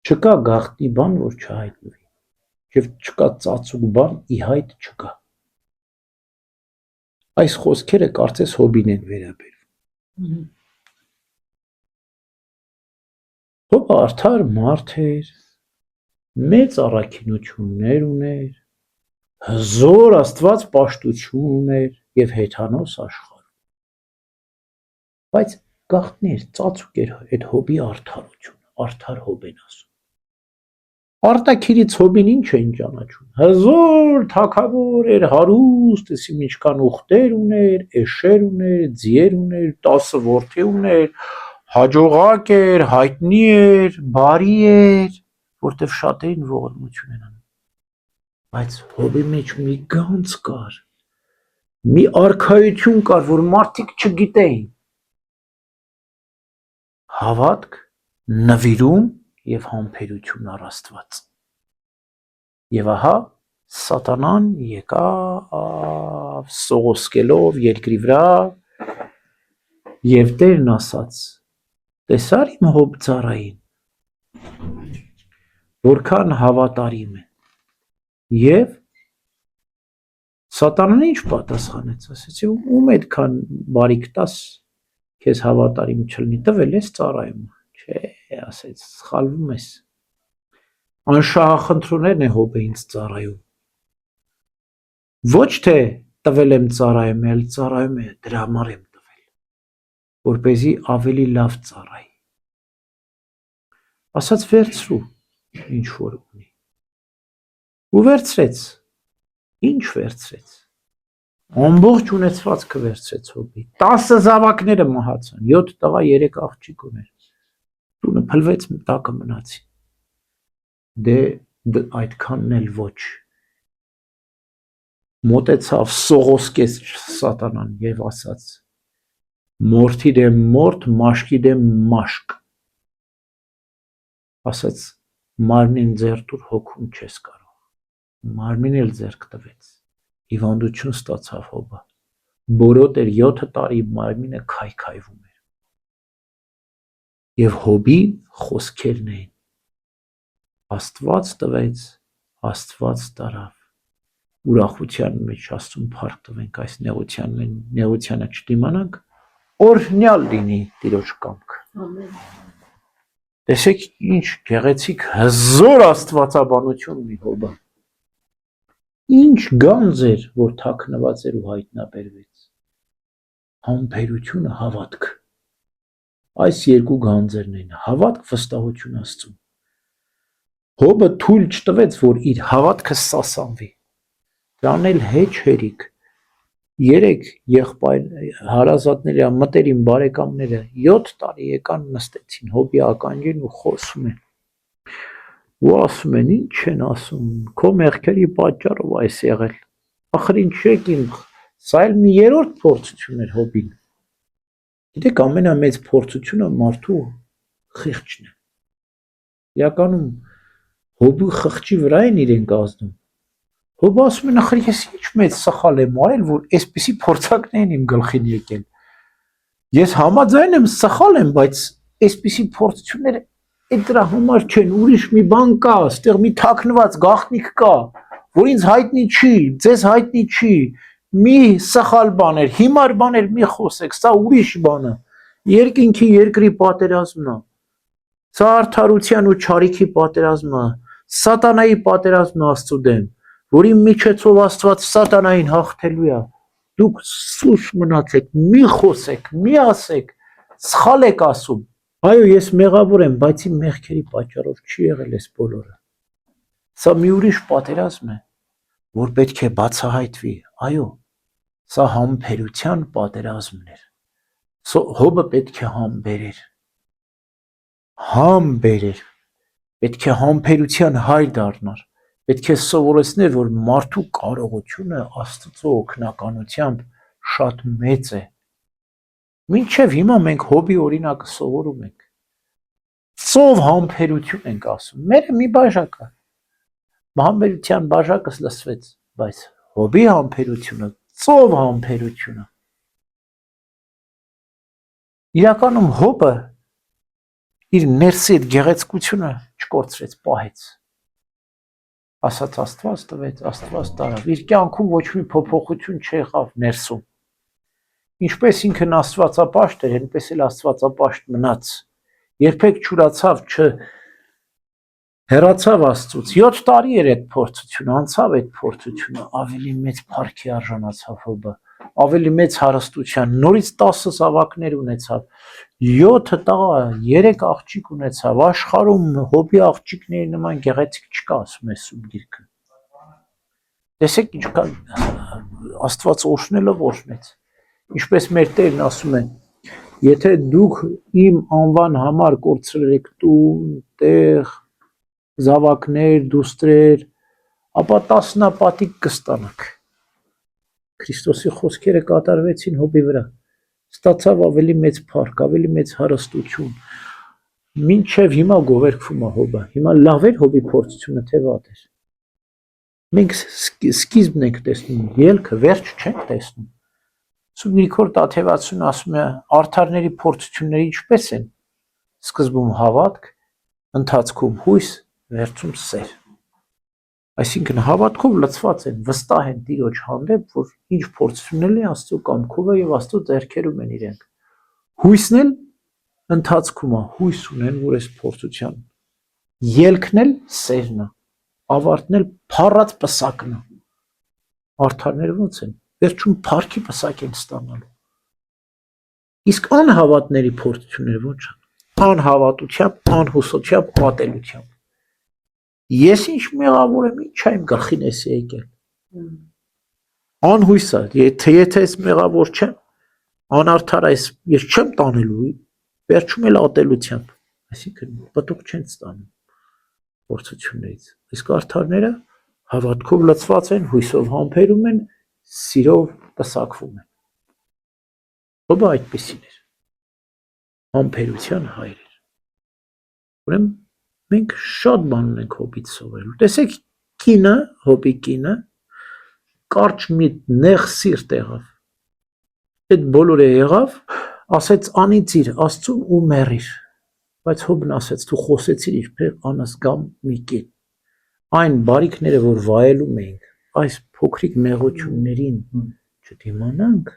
Չկա գաղտնի բան, որ չհայտնվի, եւ չկա ծածուկ բան, ի հայտ չկա։ Այս խոսքերը կարծես Հոբին են վերաբերվում։ Հոբը արդար մարդ էր, մեծ առաքինություններ ուներ, հզոր Աստված պաշտություն ուներ եւ հեթանոս աշխարհ։ Բայց գաղտնի էր, ծածուկ էր այդ Հոբի արդարությունը, արդար Հոբ են ասում։ Արտաքիրից Հոբին ինչ էին ճանաչում։ Հզոր թագավոր էր, հարուստ, ասի ինչքան ուխտեր ուներ, էշեր ուներ, ձիեր ուներ, 10 որդի ուներ, հաջողակ էր, հայտնի էր, բարի էր, որտեվ շատերին ողորմություն են անում։ Բայց Հոբի մեջ մի գանձ կար, մի արքայություն կար, որ մարդիկ չգիտեին։ Հավատք, նվիրում եւ համբերություն առ Աստված։ Եվ ահա Սատանան եկավ սողոսկելով երկրի վրա եւ Տերն ասաց. տեսար իմ Հոբ ծառային, որքան հավատարիմ է։ Եվ Սատանան ինչ պատասխանեց, ասեց, ում այդքան բարիք տաս, քեզ հավատարիմ չլինի, տվել ես ծառայում, չէ, ասեց, սխալվում ես։ Անշահախնդրուներն է Հոբը ինձ ծառայում։ Ոչ թե տվել եմ ծառայում, այլ ծառայում է, դրա համար եմ տվել, որպեսզի ավելի լավ ծառայի։ Ասաց վերցրու, ինչ որ ունի։ Ու վերցրեց, ինչ վերցրեց։ Ամբողջ ունեցվածքը վերցրեց Հոբի։ 10 զավակները մահացան, 7 տղա, 3 աղջիկ ուներ։ Տունը փլվեց, տակը մնացին։ Դե այդքանն էլ ոչ։ Մոտեցավ, սողոսկեց Սատանան եւ ասաց. մորթի դեմ մորթ, մաշկի դեմ մաշկ։ Ասաց մարմին ձեռտուր հոգուն չես կարող։ Մարմին էլ ձեռք տվեց։ Հիվանդություն ստացավ Հոբը։ Բորոտ էր 7 տարի մարմինը քայքայվում էր։ Եվ Հոբի խոսքերն էին. Աստված տվեց, Աստված տարավ։ Ուրախության մեջ Աստծուն փառք տվենք այս նեղությանը չդիմանանք, օրհնյալ լինի Տիրոջ կամքը։ Ամեն։ Տեսեք ինչ գեղեցիկ հզոր աստվածաբանություն ունի Հոբը։ Ինչ գանձ էր, որ թաքնված էր ու հայտնաբերվեց։ Համբերությունը, հավատք։ Այս երկու գանձերն են, հավատք, վստահություն Աստծուն։ Հոբը թույլ չտվեց, որ իր հավատքը սասանվի։ Դրան էլ հեչ հերիք 3 եղբայր հարազատների մտերիմ բարեկամները 7 տարի եկան նստեցին Հոբի ականջին ու խոսում են։ Ու ասում են, ինչ են ասում, քո մեղքերի պատճառով այս եղել։ Ախր ինչ եկին, սա էլ մի երրորդ փորձություն էր Հոբին։ Գիտեք, ամենամեծ փորձությունը մարդու խիղճն է։ Իրականում Հոբի խղճի վրա են իրենք ազդում։ Հոբը ասում են, ախր ես ինչ մեծ սխալ եմ արել, որ այսպիսի փորձակներ են իմ գլխին եկել։ Ես համաձայն եմ, սխալ եմ, բայց այսպիսի փորձությունները այդ դրա համար չեն, ուրիշ մի բան կա, այստեղ մի թաքնված գաղտնիք կա, որ ինձ հայտնի չի, ձեզ հայտնի չի, մի սխալ բաներ, հիմար բաներ մի խոսեք, սա ուրիշ բան է, երկինքի երկրի պատերազմն է, սա արդարության ու չարիքի պատերազմը, սատանայի պատերազմն է Աստծու դեմ, որի միջոցով Աստված սատանային հաղթելու է։ Դուք սուս մնացեք, մի խոսեք, մի ասեք, սխալ եք ասում։ Այո, ես մեղավոր եմ, բայց իմ մեղքերի պատճառով չի եղել այս բոլորը։ Սա մի ուրիշ պատերազմ է, որ պետք է բացահայտվի։ Այո, սա համբերության պատերազմն էր։ Հոբը պետք է համբերեր, պետք է համբերության հայր դառնար, պետք է սովորեցներ, որ մարդու կարողությունը Աստծո օգնականությամբ շատ մեծ է։ Մինչև հիմա մենք Հոբի օրինակը սովորում ենք։ Ծով համբերություն ենք ասում։ Մերը մի բաժակ է։ Համբերության բաժակը լսվեց, բայց Հոբի համբերությունը, ծով համբերությունը։ Իրականում Հոբը իր ներսի այդ գեղեցկությունը չկորցրեց, պահեց։ Ասաց Աստված տվեց, Աստված տարավ։ Իր կյանքում ոչ մի փոփոխություն չեղավ ներսում։ Ինչպես ինքն Աստվածապաշտ էր, այնպես էլ Աստվածապաշտ մնաց։ Երբեք չուրացավ, հեռացավ Աստծուց։ 7 տարի էր այդ փորձությունը, անցավ այդ փորձությունը, ավելի մեծ փառքի արժանացավ Հոբը, ավելի մեծ հարստության, նորից 10 զավակներ ունեցավ, 7 տղա, 3 աղջիկ ունեցավ, աշխարհում Հոբի աղջիկների նման գեղեցիկ չկա, ասում է Սուրբ Գիրքը։ Տեսեք ինչքան Աստված օրհնելով օրհնեց։ Ինչպես մեր Տերն ասում է, եթե դուք իմ անվան համար կորցրել եք տուն, տեղ, զավակներ, դուստրեր, ապա տասնապատիկ կստանաք։ Քրիստոսի խոսքերը կատարվեցին Հոբի վրա։ Ստացավ ավելի մեծ փառք, ավելի մեծ հարստություն։ Մինչև հիմա գովերգվում է Հոբը։ Հիմա լավ էր Հոբի փորձությունը, թե վատ էր։ Մենք սկիզբն ենք տեսնում, ելքը, վերջ չենք տեսնում։ Սուրբ Գրիգոր Տաթևացուն ասում է, արդարների փորձությունները ինչպես են։ Սկզբում հավատք, ընթացքում հույս, վերջում սեր։ Այսինքն հավատքով լցված են, վստահ են Տիրոջ հանդեպ, որ ինչ փորձություններ են Աստծո կամքով է եւ Աստծո ձեռքերում են իրենք։ Հույսն էլ ընթացքում է, հույս ունեն, որ այս փորձության ելքն էլ սերն է, ավարտն էլ փառած պսակն է։ Արդարները ոնց են, վերջում փառքի պսակ են ստանալու։ Իսկ անհավատների փորձությունները ոնց են, անհավատությամբ, անհուսությամբ, ատելությամբ։ Ես ինչ մեղավոր եմ, ինչ եմ գլխին էս եկել։ Անհույս է, եթե ես մեղավոր չեմ, անարդար այս ես չեմ տանելու, վերջում էլ ատելությամբ, այսինքն պտուղ չեն ստանում փորձություններից։ Իսկ արդարները հավատքով լցված են, հույսով համբերում են, սիրով պսակվում են։ Հոբը այդպեսին էր, համբերության հայր էր։ Ուրեմն մենք շատ բան ունենք Հոբից սովորելու։ Տեսեք, կինը, Հոբի կինը, կարճ մի նեղ սիրտ եղավ։ Այդ բոլորը եղավ, ասեց անիծիր Աստծուն ու մեռիր։ Բայց Հոբն ասեց, դու խոսեցիր իբր անազգամ մի կին։ Այն բարիքները, որ վայելում ենք, այս փոքրիկ նեղություններին չդիմանանք,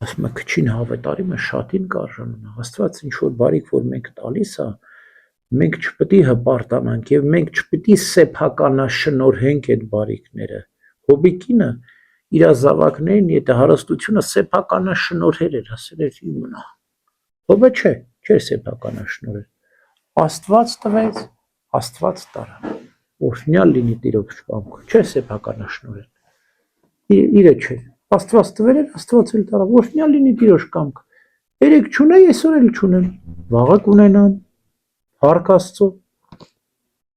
ասում է քչին հավատարիմը շատին կարժանանա։ Աստված ինչ որ բարիք, որ մենք տալիս է, մենք չպետք է հպարտանանք եւ մենք չպետք է սեփականաշնորհենք այդ բարիքները։ Հոբի կինը իր զավակներին, եթե հարստությունը սեփականաշնորհեր էր, ասել էր իմնա։ Հոբը չէր սեփականաշնորհել։ Աստված տվեց, Աստված տարավ։ Օրհնյալ լինի Տիրոջ կամքը, չէ սեփականաշնորհել։ Իրը չէ։ Աստված տվել էր, Աստված էլ տարավ։ Օրհնյալ լինի Տիրոջ կամքը։ Երեք չունեի, այսօր էլ չունեմ։ Վաղը կունենամ։ Փառք Աստծո։